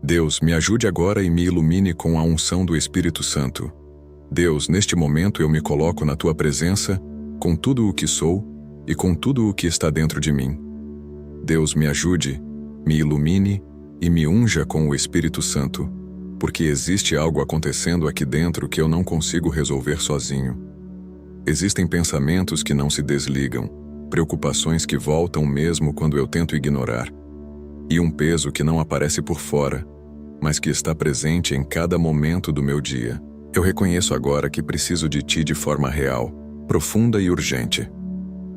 Deus, me ajude agora e me ilumine com a unção do Espírito Santo. Deus, neste momento eu me coloco na Tua presença, com tudo o que sou e com tudo o que está dentro de mim. Deus, me ajude, me ilumine e me unja com o Espírito Santo, porque existe algo acontecendo aqui dentro que eu não consigo resolver sozinho. Existem pensamentos que não se desligam, preocupações que voltam mesmo quando eu tento ignorar, e um peso que não aparece por fora, mas que está presente em cada momento do meu dia. Eu reconheço agora que preciso de Ti de forma real, profunda e urgente.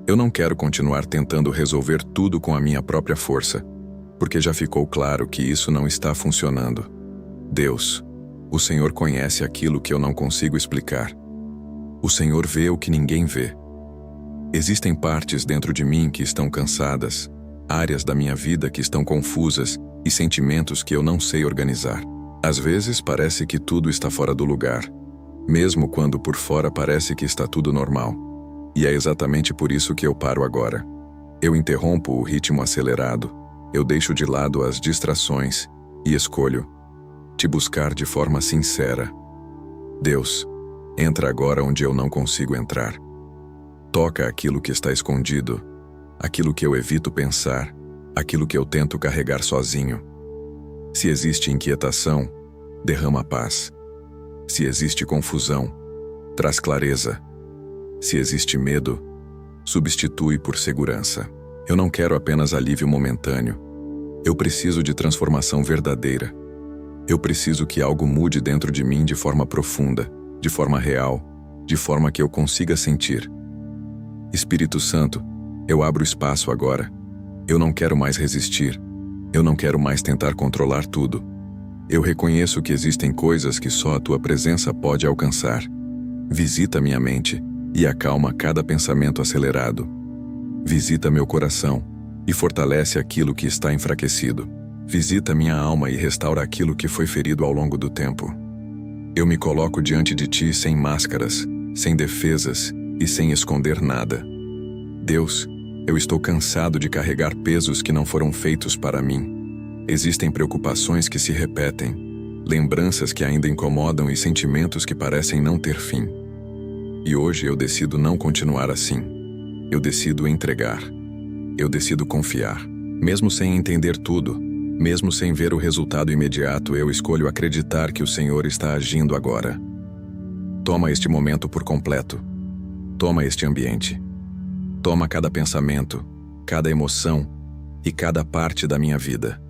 Eu não quero continuar tentando resolver tudo com a minha própria força, porque já ficou claro que isso não está funcionando. Deus, o Senhor conhece aquilo que eu não consigo explicar. O Senhor vê o que ninguém vê. Existem partes dentro de mim que estão cansadas, áreas da minha vida que estão confusas e sentimentos que eu não sei organizar. Às vezes parece que tudo está fora do lugar, mesmo quando por fora parece que está tudo normal. E é exatamente por isso que eu paro agora. Eu interrompo o ritmo acelerado, eu deixo de lado as distrações e escolho Te buscar de forma sincera. Deus, entra agora onde eu não consigo entrar. Toca aquilo que está escondido, aquilo que eu evito pensar, aquilo que eu tento carregar sozinho. Se existe inquietação, derrama paz. Se existe confusão, traz clareza. Se existe medo, substitui por segurança. Eu não quero apenas alívio momentâneo. Eu preciso de transformação verdadeira. Eu preciso que algo mude dentro de mim de forma profunda, de forma real, de forma que eu consiga sentir. Espírito Santo, eu abro espaço agora. Eu não quero mais resistir. Eu não quero mais tentar controlar tudo. Eu reconheço que existem coisas que só a Tua presença pode alcançar. Visita minha mente e acalma cada pensamento acelerado. Visita meu coração e fortalece aquilo que está enfraquecido. Visita minha alma e restaura aquilo que foi ferido ao longo do tempo. Eu me coloco diante de Ti sem máscaras, sem defesas e sem esconder nada. Deus, eu estou cansado de carregar pesos que não foram feitos para mim. Existem preocupações que se repetem, lembranças que ainda incomodam e sentimentos que parecem não ter fim. E hoje eu decido não continuar assim. Eu decido entregar. Eu decido confiar. Mesmo sem entender tudo, mesmo sem ver o resultado imediato, eu escolho acreditar que o Senhor está agindo agora. Toma este momento por completo. Toma este ambiente. Toma cada pensamento, cada emoção e cada parte da minha vida.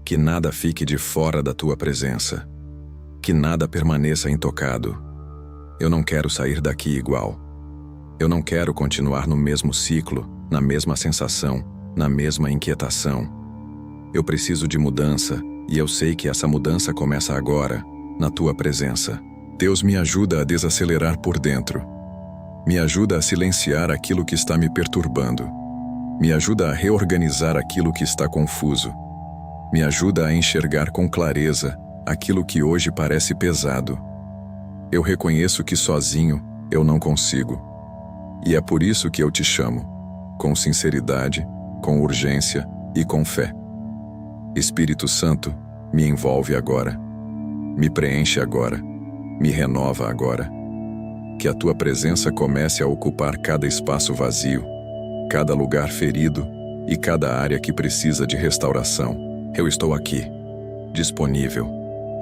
Que nada fique de fora da Tua presença. Que nada permaneça intocado. Eu não quero sair daqui igual. Eu não quero continuar no mesmo ciclo, na mesma sensação, na mesma inquietação. Eu preciso de mudança, e eu sei que essa mudança começa agora, na Tua presença. Deus, me ajuda a desacelerar por dentro. Me ajuda a silenciar aquilo que está me perturbando. Me ajuda a reorganizar aquilo que está confuso. Me ajuda a enxergar com clareza aquilo que hoje parece pesado. Eu reconheço que sozinho eu não consigo. E é por isso que eu Te chamo, com sinceridade, com urgência e com fé. Espírito Santo, me envolve agora. Me preenche agora. Me renova agora. Que a Tua presença comece a ocupar cada espaço vazio, cada lugar ferido e cada área que precisa de restauração. Eu estou aqui, disponível,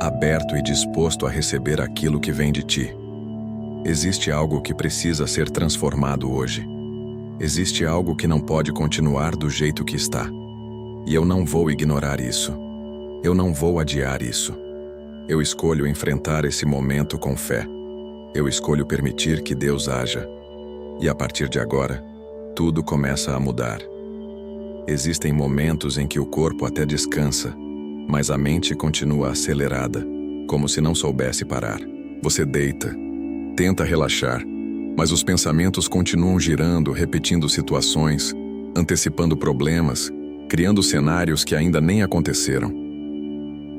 aberto e disposto a receber aquilo que vem de Ti. Existe algo que precisa ser transformado hoje. Existe algo que não pode continuar do jeito que está. E eu não vou ignorar isso. Eu não vou adiar isso. Eu escolho enfrentar esse momento com fé. Eu escolho permitir que Deus haja. E a partir de agora, tudo começa a mudar. Existem momentos em que o corpo até descansa, mas a mente continua acelerada, como se não soubesse parar. Você deita, tenta relaxar, mas os pensamentos continuam girando, repetindo situações, antecipando problemas, criando cenários que ainda nem aconteceram.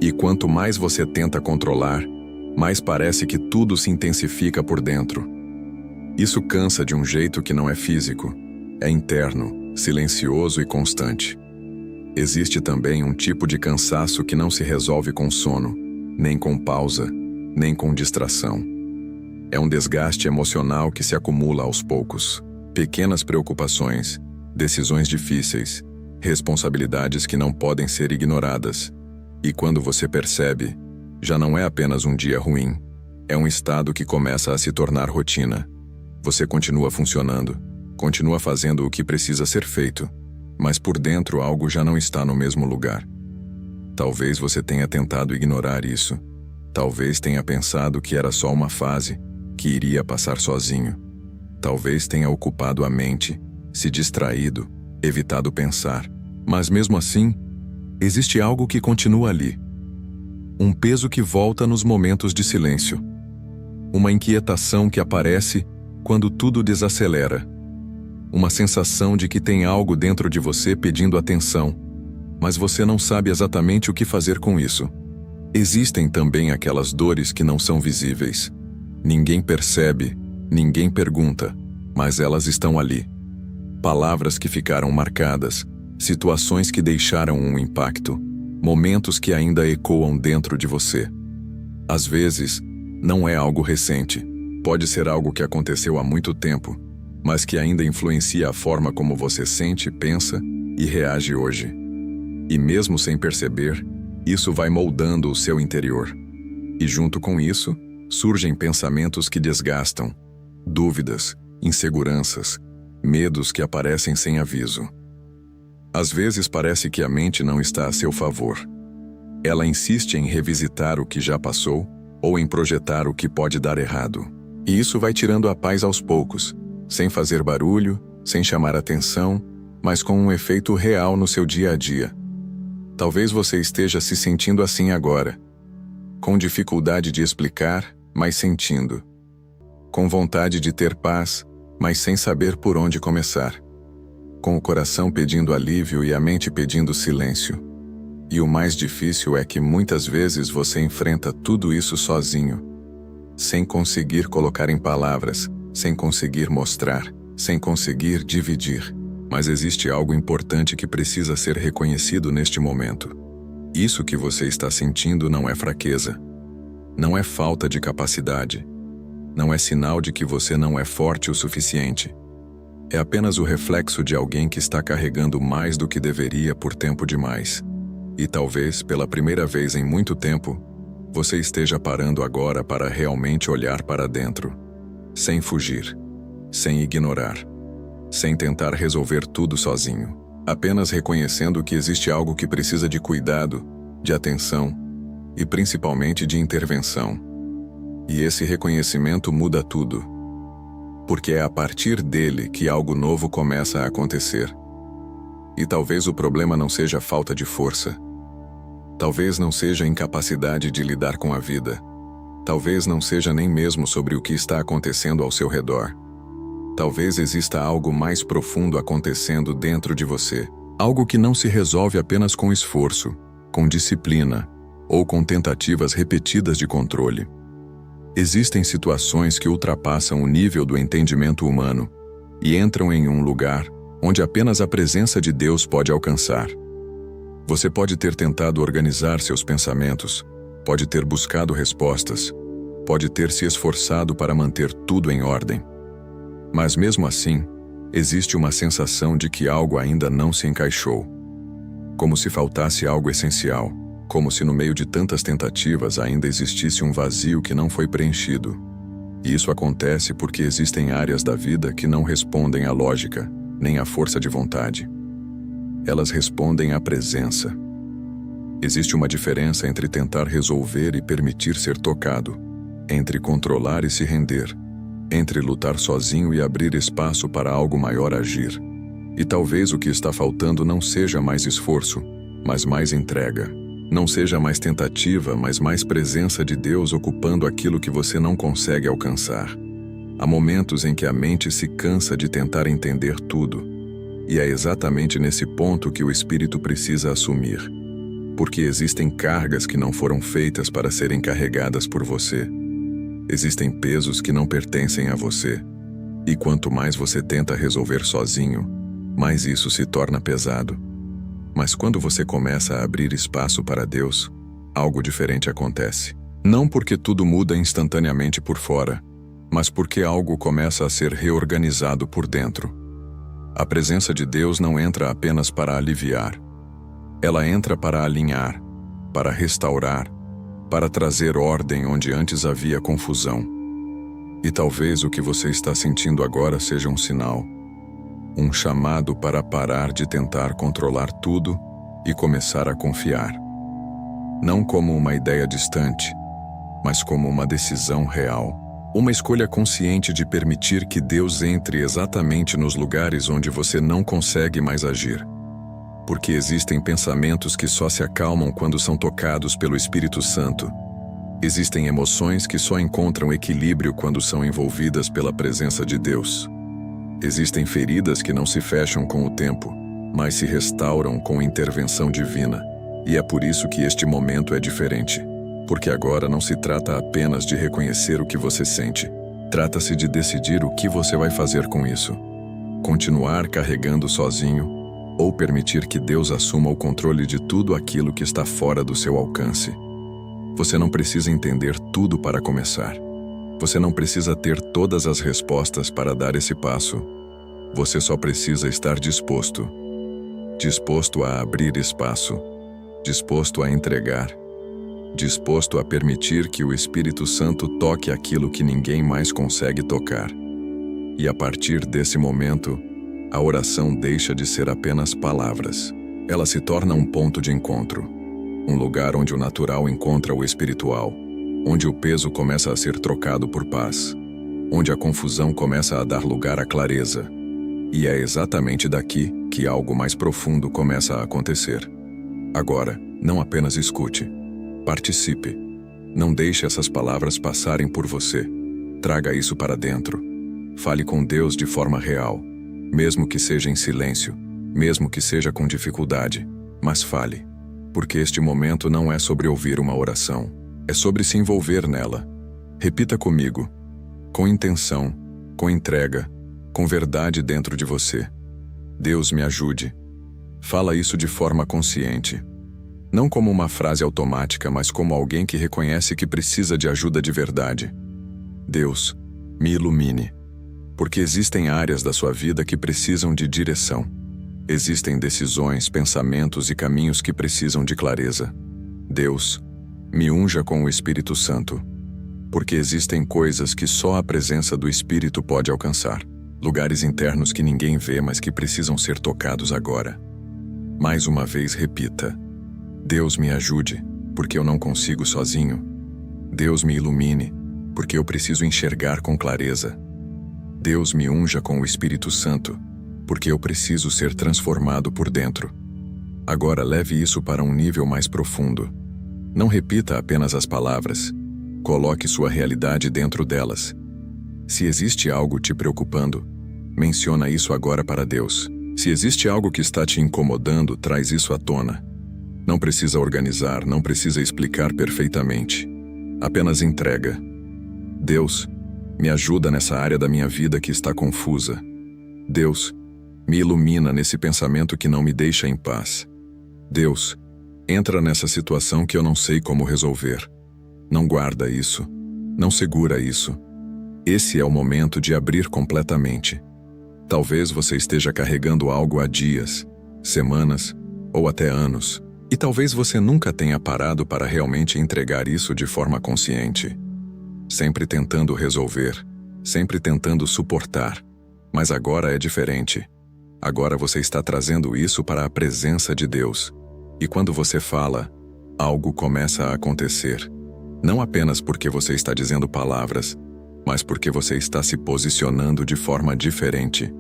E quanto mais você tenta controlar, mais parece que tudo se intensifica por dentro. Isso cansa de um jeito que não é físico, é interno, silencioso e constante. Existe também um tipo de cansaço que não se resolve com sono, nem com pausa, nem com distração. É um desgaste emocional que se acumula aos poucos. Pequenas preocupações, decisões difíceis, responsabilidades que não podem ser ignoradas. E quando você percebe, já não é apenas um dia ruim, é um estado que começa a se tornar rotina. Você continua funcionando, continua fazendo o que precisa ser feito, mas por dentro algo já não está no mesmo lugar. Talvez você tenha tentado ignorar isso. Talvez tenha pensado que era só uma fase, que iria passar sozinho. Talvez tenha ocupado a mente, se distraído, evitado pensar. Mas mesmo assim, existe algo que continua ali. Um peso que volta nos momentos de silêncio. Uma inquietação que aparece quando tudo desacelera. Uma sensação de que tem algo dentro de você pedindo atenção, mas você não sabe exatamente o que fazer com isso. Existem também aquelas dores que não são visíveis. Ninguém percebe, ninguém pergunta, mas elas estão ali. Palavras que ficaram marcadas, situações que deixaram um impacto, momentos que ainda ecoam dentro de você. Às vezes, não é algo recente. Pode ser algo que aconteceu há muito tempo, mas que ainda influencia a forma como você sente, pensa e reage hoje. E mesmo sem perceber, isso vai moldando o seu interior. E junto com isso, surgem pensamentos que desgastam, dúvidas, inseguranças, medos que aparecem sem aviso. Às vezes parece que a mente não está a seu favor. Ela insiste em revisitar o que já passou ou em projetar o que pode dar errado. E isso vai tirando a paz aos poucos, sem fazer barulho, sem chamar atenção, mas com um efeito real no seu dia a dia. Talvez você esteja se sentindo assim agora, com dificuldade de explicar, mas sentindo. Com vontade de ter paz, mas sem saber por onde começar. Com o coração pedindo alívio e a mente pedindo silêncio. E o mais difícil é que muitas vezes você enfrenta tudo isso sozinho, sem conseguir colocar em palavras, sem conseguir mostrar, sem conseguir dividir. Mas existe algo importante que precisa ser reconhecido neste momento. Isso que você está sentindo não é fraqueza. Não é falta de capacidade. Não é sinal de que você não é forte o suficiente. É apenas o reflexo de alguém que está carregando mais do que deveria por tempo demais. E talvez, pela primeira vez em muito tempo, você esteja parando agora para realmente olhar para dentro. Sem fugir. Sem ignorar. Sem tentar resolver tudo sozinho. Apenas reconhecendo que existe algo que precisa de cuidado, de atenção e principalmente de intervenção. E esse reconhecimento muda tudo. Porque é a partir dele que algo novo começa a acontecer. E talvez o problema não seja falta de força. Talvez não seja a incapacidade de lidar com a vida. Talvez não seja nem mesmo sobre o que está acontecendo ao seu redor. Talvez exista algo mais profundo acontecendo dentro de você. Algo que não se resolve apenas com esforço, com disciplina ou com tentativas repetidas de controle. Existem situações que ultrapassam o nível do entendimento humano e entram em um lugar onde apenas a presença de Deus pode alcançar. Você pode ter tentado organizar seus pensamentos, pode ter buscado respostas, pode ter se esforçado para manter tudo em ordem. Mas mesmo assim, existe uma sensação de que algo ainda não se encaixou. Como se faltasse algo essencial, como se no meio de tantas tentativas ainda existisse um vazio que não foi preenchido. E isso acontece porque existem áreas da vida que não respondem à lógica, nem à força de vontade. Elas respondem à presença. Existe uma diferença entre tentar resolver e permitir ser tocado, entre controlar e se render, entre lutar sozinho e abrir espaço para algo maior agir. E talvez o que está faltando não seja mais esforço, mas mais entrega. Não seja mais tentativa, mas mais presença de Deus ocupando aquilo que você não consegue alcançar. Há momentos em que a mente se cansa de tentar entender tudo. E é exatamente nesse ponto que o espírito precisa assumir. Porque existem cargas que não foram feitas para serem carregadas por você. Existem pesos que não pertencem a você. E quanto mais você tenta resolver sozinho, mais isso se torna pesado. Mas quando você começa a abrir espaço para Deus, algo diferente acontece. Não porque tudo muda instantaneamente por fora, mas porque algo começa a ser reorganizado por dentro. A presença de Deus não entra apenas para aliviar. Ela entra para alinhar, para restaurar, para trazer ordem onde antes havia confusão. E talvez o que você está sentindo agora seja um sinal, um chamado para parar de tentar controlar tudo e começar a confiar. Não como uma ideia distante, mas como uma decisão real. Uma escolha consciente de permitir que Deus entre exatamente nos lugares onde você não consegue mais agir. Porque existem pensamentos que só se acalmam quando são tocados pelo Espírito Santo. Existem emoções que só encontram equilíbrio quando são envolvidas pela presença de Deus. Existem feridas que não se fecham com o tempo, mas se restauram com intervenção divina. E é por isso que este momento é diferente. Porque agora não se trata apenas de reconhecer o que você sente. Trata-se de decidir o que você vai fazer com isso. Continuar carregando sozinho, ou permitir que Deus assuma o controle de tudo aquilo que está fora do seu alcance. Você não precisa entender tudo para começar. Você não precisa ter todas as respostas para dar esse passo. Você só precisa estar disposto. Disposto a abrir espaço. Disposto a entregar. Disposto a permitir que o Espírito Santo toque aquilo que ninguém mais consegue tocar. E a partir desse momento, a oração deixa de ser apenas palavras. Ela se torna um ponto de encontro. Um lugar onde o natural encontra o espiritual. Onde o peso começa a ser trocado por paz. Onde a confusão começa a dar lugar à clareza. E é exatamente daqui que algo mais profundo começa a acontecer. Agora, não apenas escute. Participe. Não deixe essas palavras passarem por você. Traga isso para dentro. Fale com Deus de forma real. Mesmo que seja em silêncio. Mesmo que seja com dificuldade. Mas fale. Porque este momento não é sobre ouvir uma oração. É sobre se envolver nela. Repita comigo. Com intenção. Com entrega. Com verdade dentro de você. Deus me ajude. Fala isso de forma consciente. Não como uma frase automática, mas como alguém que reconhece que precisa de ajuda de verdade. Deus, me ilumine. Porque existem áreas da sua vida que precisam de direção. Existem decisões, pensamentos e caminhos que precisam de clareza. Deus, me unja com o Espírito Santo. Porque existem coisas que só a presença do Espírito pode alcançar. Lugares internos que ninguém vê, mas que precisam ser tocados agora. Mais uma vez repita. Deus me ajude, porque eu não consigo sozinho. Deus me ilumine, porque eu preciso enxergar com clareza. Deus me unja com o Espírito Santo, porque eu preciso ser transformado por dentro. Agora leve isso para um nível mais profundo. Não repita apenas as palavras. Coloque sua realidade dentro delas. Se existe algo te preocupando, menciona isso agora para Deus. Se existe algo que está te incomodando, traz isso à tona. Não precisa organizar, não precisa explicar perfeitamente. Apenas entrega. Deus, me ajuda nessa área da minha vida que está confusa. Deus, me ilumina nesse pensamento que não me deixa em paz. Deus, entra nessa situação que eu não sei como resolver. Não guarda isso. Não segura isso. Esse é o momento de abrir completamente. Talvez você esteja carregando algo há dias, semanas ou até anos. E talvez você nunca tenha parado para realmente entregar isso de forma consciente. Sempre tentando resolver, sempre tentando suportar. Mas agora é diferente. Agora você está trazendo isso para a presença de Deus. E quando você fala, algo começa a acontecer. Não apenas porque você está dizendo palavras, mas porque você está se posicionando de forma diferente.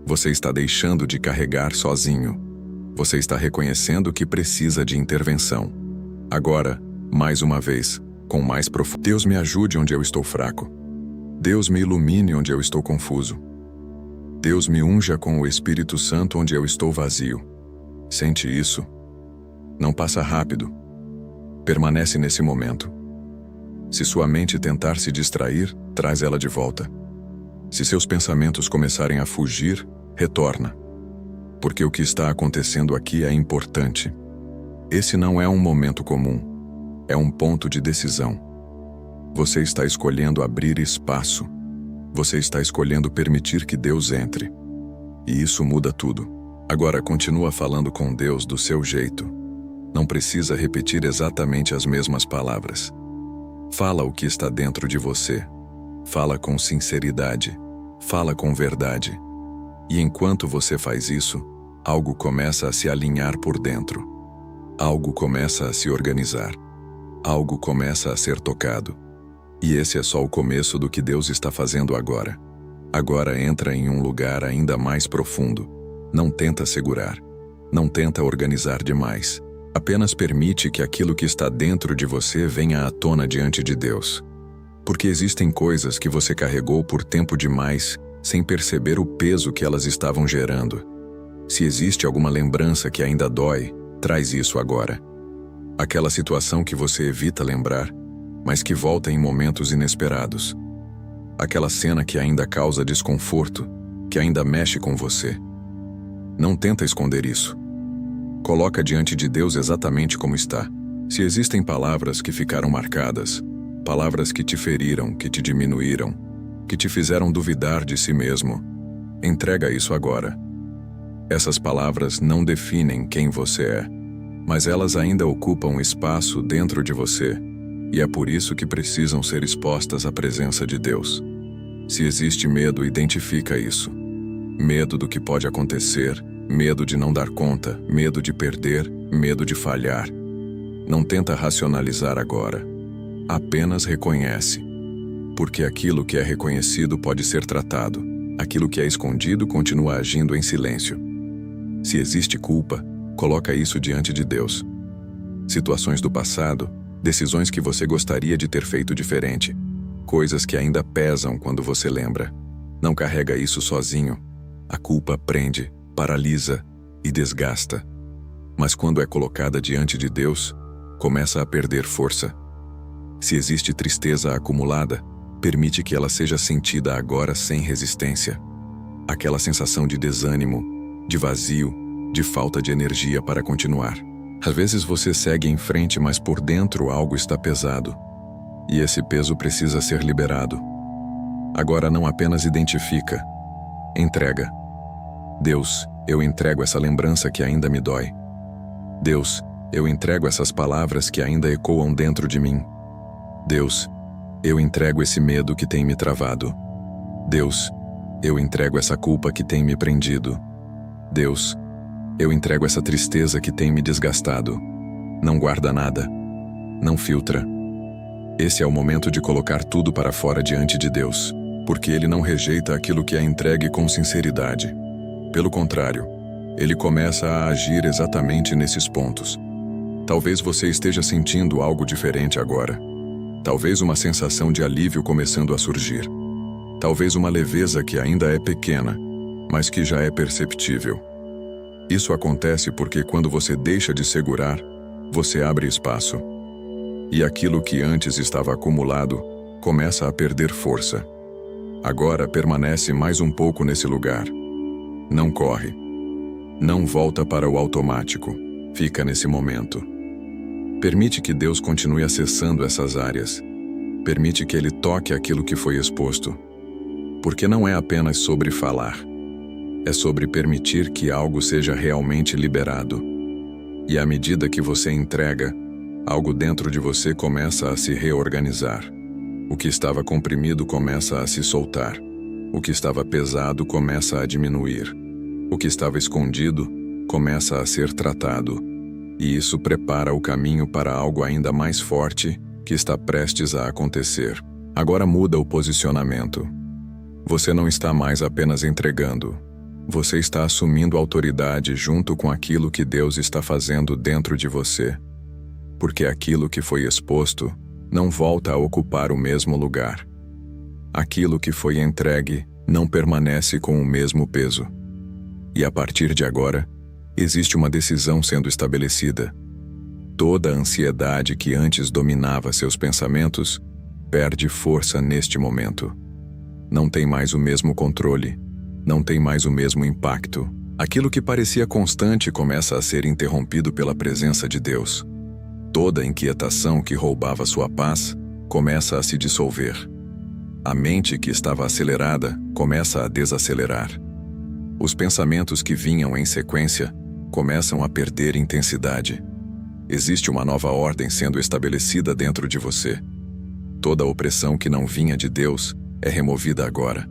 Você está deixando de carregar sozinho. Você está reconhecendo que precisa de intervenção. Agora, mais uma vez, com mais profundidade. Deus me ajude onde eu estou fraco. Deus me ilumine onde eu estou confuso. Deus me unja com o Espírito Santo onde eu estou vazio. Sente isso? Não passa rápido. Permanece nesse momento. Se sua mente tentar se distrair, traz ela de volta. Se seus pensamentos começarem a fugir, retorna. porque o que está acontecendo aqui é importante. Esse não é um momento comum, é um ponto de decisão. Você está escolhendo abrir espaço. Você está escolhendo permitir que Deus entre. E isso muda tudo. Agora continua falando com Deus do seu jeito. Não precisa repetir exatamente as mesmas palavras. Fala o que está dentro de você. Fala com sinceridade. Fala com verdade. E enquanto você faz isso, algo começa a se alinhar por dentro. Algo começa a se organizar. Algo começa a ser tocado. E esse é só o começo do que Deus está fazendo agora. Agora entra em um lugar ainda mais profundo. Não tenta segurar. Não tenta organizar demais. Apenas permite que aquilo que está dentro de você venha à tona diante de Deus. Porque existem coisas que você carregou por tempo demais sem perceber o peso que elas estavam gerando. Se existe alguma lembrança que ainda dói, traz isso agora. Aquela situação que você evita lembrar, mas que volta em momentos inesperados. Aquela cena que ainda causa desconforto, que ainda mexe com você. Não tenta esconder isso. Coloca diante de Deus exatamente como está. Se existem palavras que ficaram marcadas, palavras que te feriram, que te diminuíram, que te fizeram duvidar de si mesmo, entrega isso agora. Essas palavras não definem quem você é, mas elas ainda ocupam espaço dentro de você, e é por isso que precisam ser expostas à presença de Deus. Se existe medo, identifica isso. Medo do que pode acontecer, medo de não dar conta, medo de perder, medo de falhar. Não tenta racionalizar agora. Apenas reconhece. Porque aquilo que é reconhecido pode ser tratado. Aquilo que é escondido continua agindo em silêncio. Se existe culpa, coloca isso diante de Deus. Situações do passado, decisões que você gostaria de ter feito diferente, coisas que ainda pesam quando você lembra. Não carrega isso sozinho. A culpa prende, paralisa e desgasta. Mas quando é colocada diante de Deus, começa a perder força. Se existe tristeza acumulada, permite que ela seja sentida agora sem resistência. Aquela sensação de desânimo, de vazio, de falta de energia para continuar. Às vezes você segue em frente, mas por dentro algo está pesado. E esse peso precisa ser liberado. Agora não apenas identifica, entrega. Deus, eu entrego essa lembrança que ainda me dói. Deus, eu entrego essas palavras que ainda ecoam dentro de mim. Deus, eu entrego esse medo que tem me travado. Deus, eu entrego essa culpa que tem me prendido. Deus, eu entrego essa tristeza que tem me desgastado. Não guarda nada. Não filtra. Esse é o momento de colocar tudo para fora diante de Deus, porque Ele não rejeita aquilo que é entregue com sinceridade. Pelo contrário, Ele começa a agir exatamente nesses pontos. Talvez você esteja sentindo algo diferente agora. Talvez uma sensação de alívio começando a surgir. Talvez uma leveza que ainda é pequena, mas que já é perceptível. Isso acontece porque quando você deixa de segurar, você abre espaço. E aquilo que antes estava acumulado começa a perder força. Agora permanece mais um pouco nesse lugar. Não corre. Não volta para o automático. Fica nesse momento. Permite que Deus continue acessando essas áreas. Permite que Ele toque aquilo que foi exposto. Porque não é apenas sobre falar. É sobre permitir que algo seja realmente liberado. E à medida que você entrega, algo dentro de você começa a se reorganizar. O que estava comprimido começa a se soltar. O que estava pesado começa a diminuir. O que estava escondido começa a ser tratado. E isso prepara o caminho para algo ainda mais forte que está prestes a acontecer. Agora muda o posicionamento. Você não está mais apenas entregando. Você está assumindo autoridade junto com aquilo que Deus está fazendo dentro de você. Porque aquilo que foi exposto não volta a ocupar o mesmo lugar. Aquilo que foi entregue não permanece com o mesmo peso. E a partir de agora, existe uma decisão sendo estabelecida. Toda a ansiedade que antes dominava seus pensamentos perde força neste momento. Não tem mais o mesmo controle. Não tem mais o mesmo impacto. Aquilo que parecia constante começa a ser interrompido pela presença de Deus. Toda inquietação que roubava sua paz começa a se dissolver. A mente que estava acelerada começa a desacelerar. Os pensamentos que vinham em sequência começam a perder intensidade. Existe uma nova ordem sendo estabelecida dentro de você. Toda opressão que não vinha de Deus é removida agora.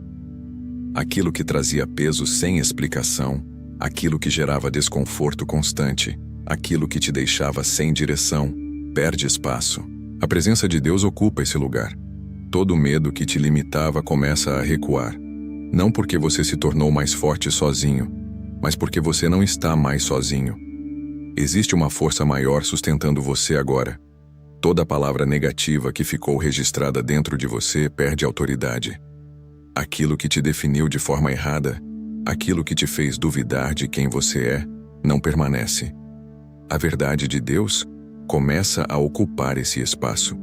Aquilo que trazia peso sem explicação, aquilo que gerava desconforto constante, aquilo que te deixava sem direção, perde espaço. A presença de Deus ocupa esse lugar. Todo medo que te limitava começa a recuar. Não porque você se tornou mais forte sozinho, mas porque você não está mais sozinho. Existe uma força maior sustentando você agora. Toda palavra negativa que ficou registrada dentro de você perde autoridade. Aquilo que te definiu de forma errada, aquilo que te fez duvidar de quem você é, não permanece. A verdade de Deus começa a ocupar esse espaço.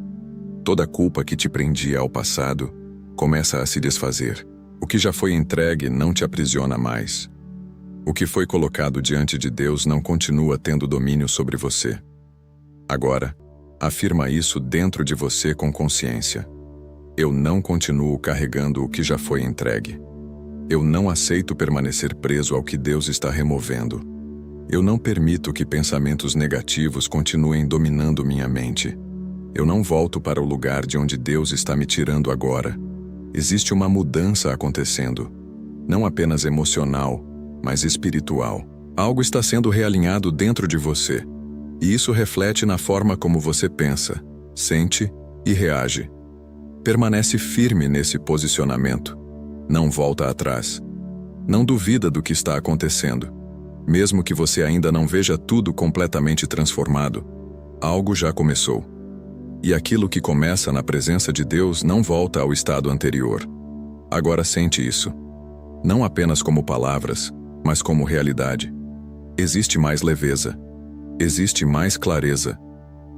Toda culpa que te prendia ao passado começa a se desfazer. O que já foi entregue não te aprisiona mais. O que foi colocado diante de Deus não continua tendo domínio sobre você. Agora, afirma isso dentro de você com consciência. Eu não continuo carregando o que já foi entregue. Eu não aceito permanecer preso ao que Deus está removendo. Eu não permito que pensamentos negativos continuem dominando minha mente. Eu não volto para o lugar de onde Deus está me tirando agora. Existe uma mudança acontecendo. Não apenas emocional, mas espiritual. Algo está sendo realinhado dentro de você. E isso reflete na forma como você pensa, sente e reage. Permanece firme nesse posicionamento. Não volta atrás. Não duvida do que está acontecendo. Mesmo que você ainda não veja tudo completamente transformado, algo já começou. E aquilo que começa na presença de Deus não volta ao estado anterior. Agora sente isso. Não apenas como palavras, mas como realidade. Existe mais leveza. Existe mais clareza.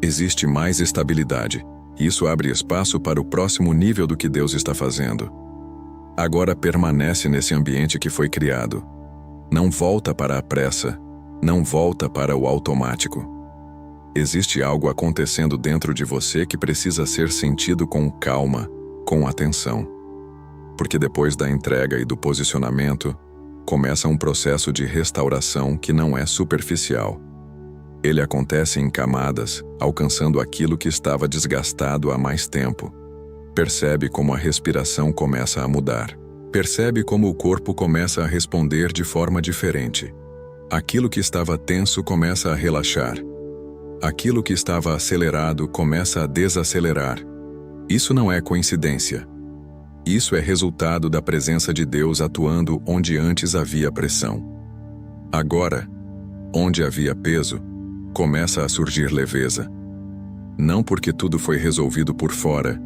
Existe mais estabilidade. Isso abre espaço para o próximo nível do que Deus está fazendo. Agora permanece nesse ambiente que foi criado. Não volta para a pressa. Não volta para o automático. Existe algo acontecendo dentro de você que precisa ser sentido com calma, com atenção. Porque depois da entrega e do posicionamento, começa um processo de restauração que não é superficial. Ele acontece em camadas, alcançando aquilo que estava desgastado há mais tempo. Percebe como a respiração começa a mudar. Percebe como o corpo começa a responder de forma diferente. Aquilo que estava tenso começa a relaxar. Aquilo que estava acelerado começa a desacelerar. Isso não é coincidência. Isso é resultado da presença de Deus atuando onde antes havia pressão. Agora, onde havia peso, começa a surgir leveza. Não porque tudo foi resolvido por fora,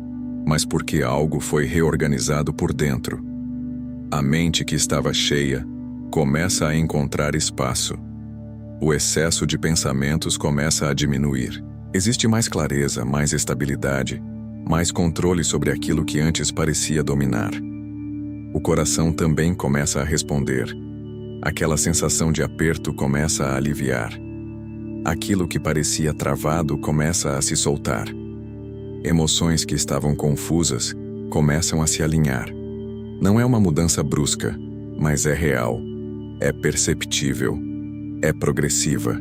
mas porque algo foi reorganizado por dentro. A mente que estava cheia começa a encontrar espaço. O excesso de pensamentos começa a diminuir. Existe mais clareza, mais estabilidade, mais controle sobre aquilo que antes parecia dominar. O coração também começa a responder. Aquela sensação de aperto começa a aliviar. Aquilo que parecia travado começa a se soltar. Emoções que estavam confusas começam a se alinhar. Não é uma mudança brusca, mas é real, é perceptível, é progressiva.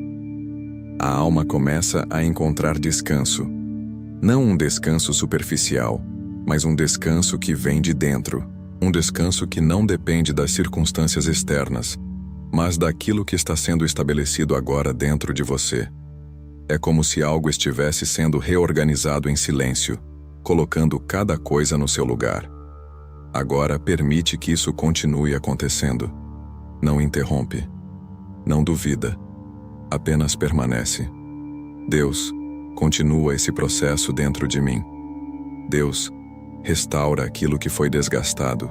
A alma começa a encontrar descanso. Não um descanso superficial, mas um descanso que vem de dentro. Um descanso que não depende das circunstâncias externas, mas daquilo que está sendo estabelecido agora dentro de você. É como se algo estivesse sendo reorganizado em silêncio, colocando cada coisa no seu lugar. Agora permite que isso continue acontecendo. Não interrompe. Não duvida. Apenas permanece. Deus, continua esse processo dentro de mim. Deus, restaura aquilo que foi desgastado.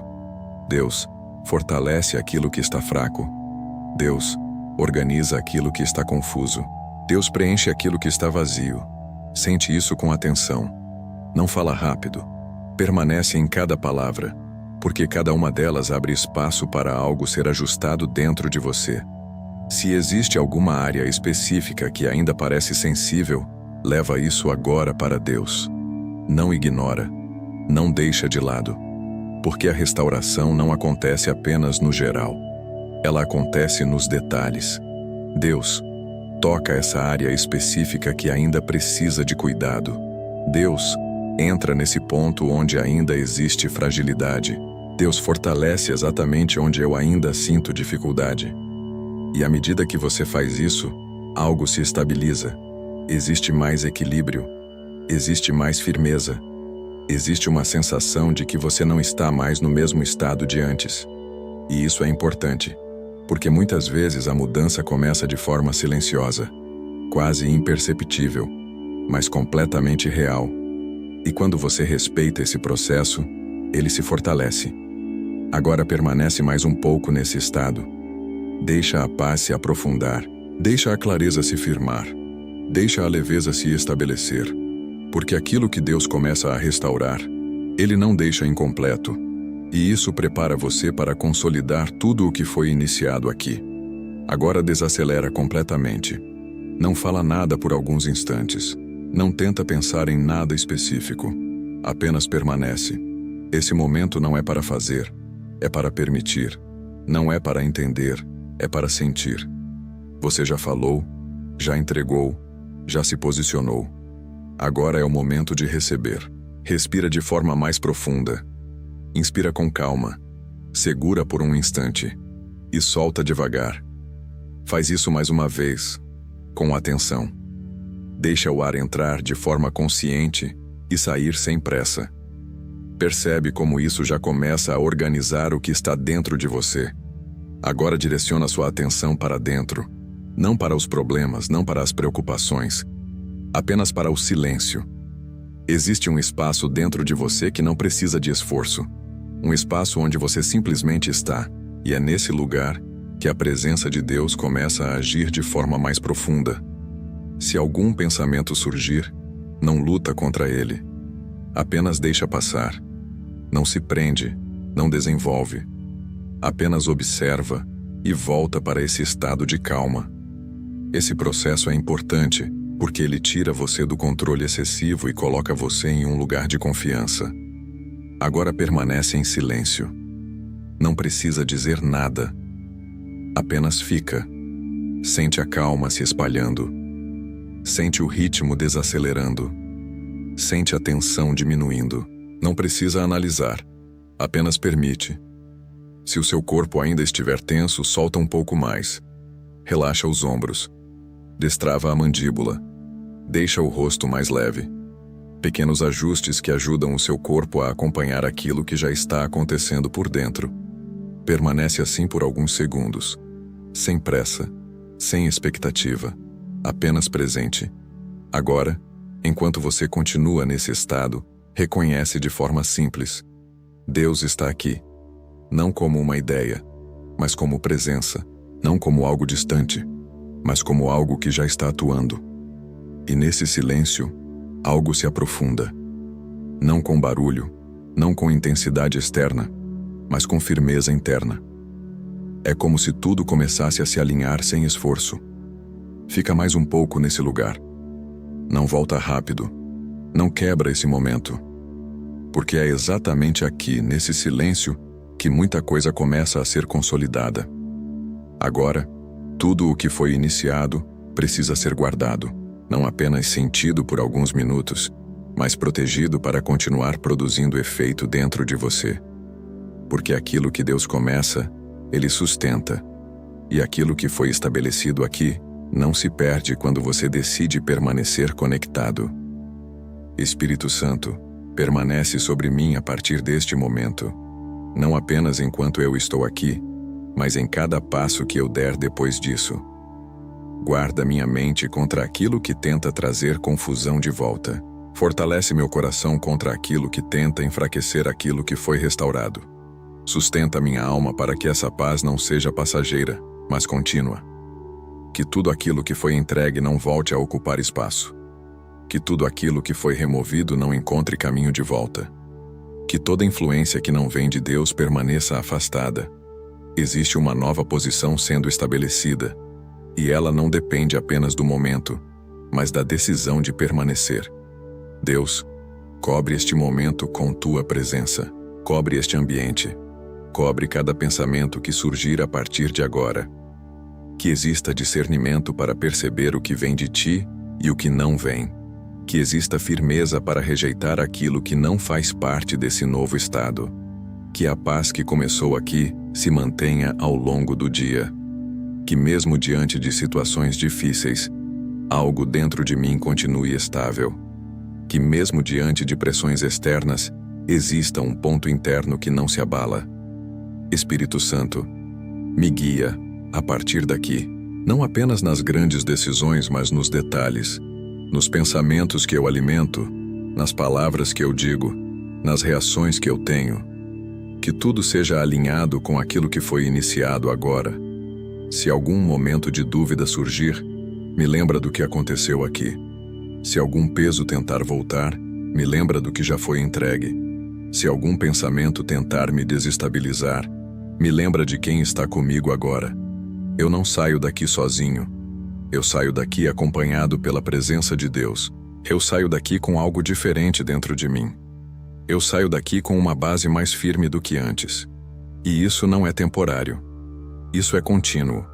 Deus, fortalece aquilo que está fraco. Deus, organiza aquilo que está confuso. Deus preenche aquilo que está vazio. Sente isso com atenção. Não fala rápido. Permanece em cada palavra, porque cada uma delas abre espaço para algo ser ajustado dentro de você. Se existe alguma área específica que ainda parece sensível, leva isso agora para Deus. Não ignora, não deixa de lado, porque a restauração não acontece apenas no geral. Ela acontece nos detalhes. Deus, toca essa área específica que ainda precisa de cuidado. Deus, entra nesse ponto onde ainda existe fragilidade. Deus fortalece exatamente onde eu ainda sinto dificuldade. E à medida que você faz isso, algo se estabiliza. Existe mais equilíbrio. Existe mais firmeza. Existe uma sensação de que você não está mais no mesmo estado de antes. E isso é importante, porque muitas vezes a mudança começa de forma silenciosa, quase imperceptível, mas completamente real. E quando você respeita esse processo, ele se fortalece. Agora permanece mais um pouco nesse estado. Deixa a paz se aprofundar. Deixa a clareza se firmar. Deixa a leveza se estabelecer. Porque aquilo que Deus começa a restaurar, Ele não deixa incompleto. E isso prepara você para consolidar tudo o que foi iniciado aqui. Agora desacelera completamente. Não fala nada por alguns instantes. Não tenta pensar em nada específico. Apenas permanece. Esse momento não é para fazer, é para permitir. Não é para entender, é para sentir. Você já falou, já entregou, já se posicionou. Agora é o momento de receber. Respira de forma mais profunda. Inspira com calma. Segura por um instante. E solta devagar. Faz isso mais uma vez, com atenção. Deixa o ar entrar de forma consciente e sair sem pressa. Percebe como isso já começa a organizar o que está dentro de você. Agora direciona sua atenção para dentro. Não para os problemas, não para as preocupações. Apenas para o silêncio. Existe um espaço dentro de você que não precisa de esforço. Um espaço onde você simplesmente está. E é nesse lugar que a presença de Deus começa a agir de forma mais profunda. Se algum pensamento surgir, não luta contra ele. Apenas deixa passar. Não se prende, não desenvolve. Apenas observa e volta para esse estado de calma. Esse processo é importante, porque ele tira você do controle excessivo e coloca você em um lugar de confiança. Agora permanece em silêncio. Não precisa dizer nada. Apenas fica. Sente a calma se espalhando. Sente o ritmo desacelerando. Sente a tensão diminuindo. Não precisa analisar. Apenas permite. Se o seu corpo ainda estiver tenso, solta um pouco mais. Relaxa os ombros. Destrava a mandíbula. Deixa o rosto mais leve. Pequenos ajustes que ajudam o seu corpo a acompanhar aquilo que já está acontecendo por dentro. Permanece assim por alguns segundos. Sem pressa. Sem expectativa. Apenas presente. Agora, enquanto você continua nesse estado, reconhece de forma simples. Deus está aqui. Não como uma ideia, mas como presença. Não como algo distante, mas como algo que já está atuando. E nesse silêncio, algo se aprofunda. Não com barulho, não com intensidade externa, mas com firmeza interna. É como se tudo começasse a se alinhar sem esforço. Fica mais um pouco nesse lugar. Não volta rápido. Não quebra esse momento. Porque é exatamente aqui, nesse silêncio, que muita coisa começa a ser consolidada. Agora, tudo o que foi iniciado precisa ser guardado, não apenas sentido por alguns minutos, mas protegido para continuar produzindo efeito dentro de você. Porque aquilo que Deus começa, Ele sustenta. E aquilo que foi estabelecido aqui não se perde quando você decide permanecer conectado. Espírito Santo, permanece sobre mim a partir deste momento. Não apenas enquanto eu estou aqui, mas em cada passo que eu der depois disso. Guarda minha mente contra aquilo que tenta trazer confusão de volta. Fortalece meu coração contra aquilo que tenta enfraquecer aquilo que foi restaurado. Sustenta minha alma para que essa paz não seja passageira, mas contínua. Que tudo aquilo que foi entregue não volte a ocupar espaço. Que tudo aquilo que foi removido não encontre caminho de volta. Que toda influência que não vem de Deus permaneça afastada. Existe uma nova posição sendo estabelecida, E ela não depende apenas do momento, mas da decisão de permanecer. Deus, cobre este momento com tua presença. Cobre este ambiente. Cobre cada pensamento que surgir a partir de agora. Que exista discernimento para perceber o que vem de ti e o que não vem. Que exista firmeza para rejeitar aquilo que não faz parte desse novo estado. Que a paz que começou aqui se mantenha ao longo do dia. Que mesmo diante de situações difíceis, algo dentro de mim continue estável. Que mesmo diante de pressões externas, exista um ponto interno que não se abala. Espírito Santo, me guia, a partir daqui, não apenas nas grandes decisões, mas nos detalhes, nos pensamentos que eu alimento, nas palavras que eu digo, nas reações que eu tenho. Que tudo seja alinhado com aquilo que foi iniciado agora. Se algum momento de dúvida surgir, me lembra do que aconteceu aqui. Se algum peso tentar voltar, me lembra do que já foi entregue. Se algum pensamento tentar me desestabilizar, me lembra de quem está comigo agora. Eu não saio daqui sozinho. Eu saio daqui acompanhado pela presença de Deus. Eu saio daqui com algo diferente dentro de mim. Eu saio daqui com uma base mais firme do que antes. E isso não é temporário. Isso é contínuo.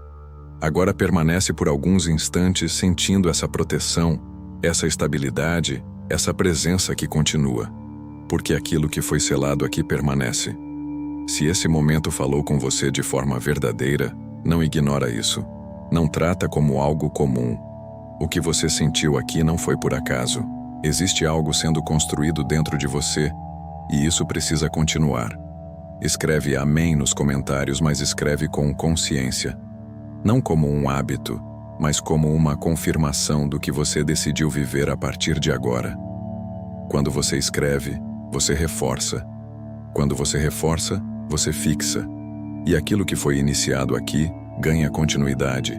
Agora permanece por alguns instantes sentindo essa proteção, essa estabilidade, essa presença que continua. Porque aquilo que foi selado aqui permanece. Se esse momento falou com você de forma verdadeira, não ignora isso. Não trata como algo comum. O que você sentiu aqui não foi por acaso. Existe algo sendo construído dentro de você, e isso precisa continuar. Escreve amém nos comentários, mas escreve com consciência. Não como um hábito, mas como uma confirmação do que você decidiu viver a partir de agora. Quando você escreve, você reforça. Quando você reforça, você fixa. E aquilo que foi iniciado aqui ganha continuidade.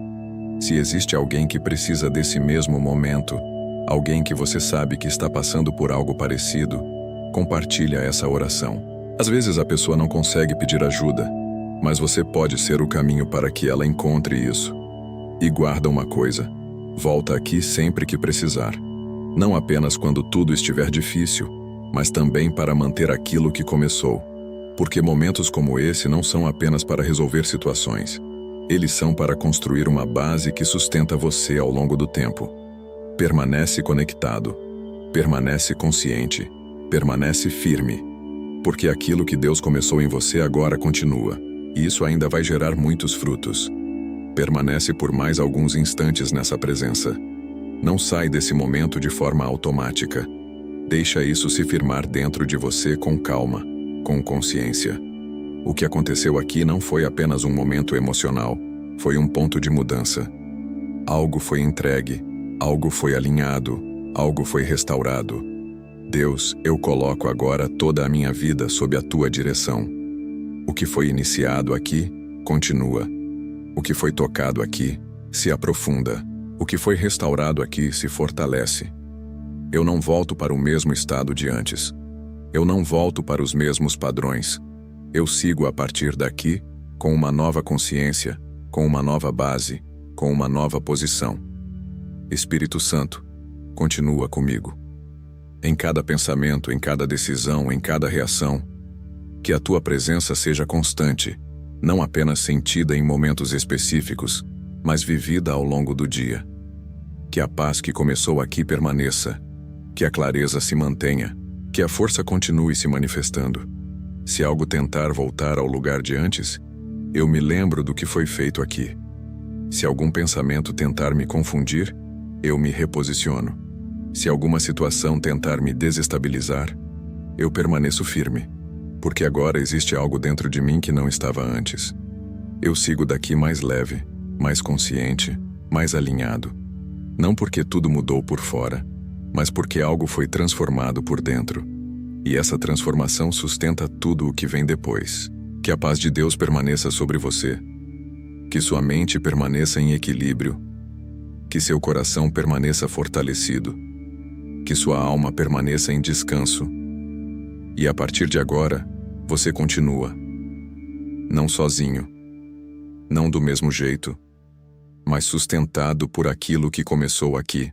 Se existe alguém que precisa desse mesmo momento, alguém que você sabe que está passando por algo parecido, compartilha essa oração. Às vezes a pessoa não consegue pedir ajuda, mas você pode ser o caminho para que ela encontre isso. E guarda uma coisa: volta aqui sempre que precisar. Não apenas quando tudo estiver difícil, mas também para manter aquilo que começou. Porque momentos como esse não são apenas para resolver situações. Eles são para construir uma base que sustenta você ao longo do tempo. Permanece conectado. Permanece consciente. Permanece firme. Porque aquilo que Deus começou em você agora continua. E isso ainda vai gerar muitos frutos. Permanece por mais alguns instantes nessa presença. Não sai desse momento de forma automática. Deixa isso se firmar dentro de você com calma, com consciência. O que aconteceu aqui não foi apenas um momento emocional, foi um ponto de mudança. Algo foi entregue, algo foi alinhado, algo foi restaurado. Deus, eu coloco agora toda a minha vida sob a tua direção. O que foi iniciado aqui, continua. O que foi tocado aqui, se aprofunda. O que foi restaurado aqui se fortalece. Eu não volto para o mesmo estado de antes. Eu não volto para os mesmos padrões. Eu sigo a partir daqui, com uma nova consciência, com uma nova base, com uma nova posição. Espírito Santo, continua comigo. Em cada pensamento, em cada decisão, em cada reação, que a tua presença seja constante, não apenas sentida em momentos específicos, mas vivida ao longo do dia. Que a paz que começou aqui permaneça, que a clareza se mantenha, que a força continue se manifestando. Se algo tentar voltar ao lugar de antes, eu me lembro do que foi feito aqui. Se algum pensamento tentar me confundir, eu me reposiciono. Se alguma situação tentar me desestabilizar, eu permaneço firme, porque agora existe algo dentro de mim que não estava antes. Eu sigo daqui mais leve, mais consciente, mais alinhado. Não porque tudo mudou por fora, mas porque algo foi transformado por dentro. E essa transformação sustenta tudo o que vem depois. Que a paz de Deus permaneça sobre você. Que sua mente permaneça em equilíbrio. Que seu coração permaneça fortalecido. Que sua alma permaneça em descanso. E a partir de agora, você continua. Não sozinho. Não do mesmo jeito. mas sustentado por aquilo que começou aqui.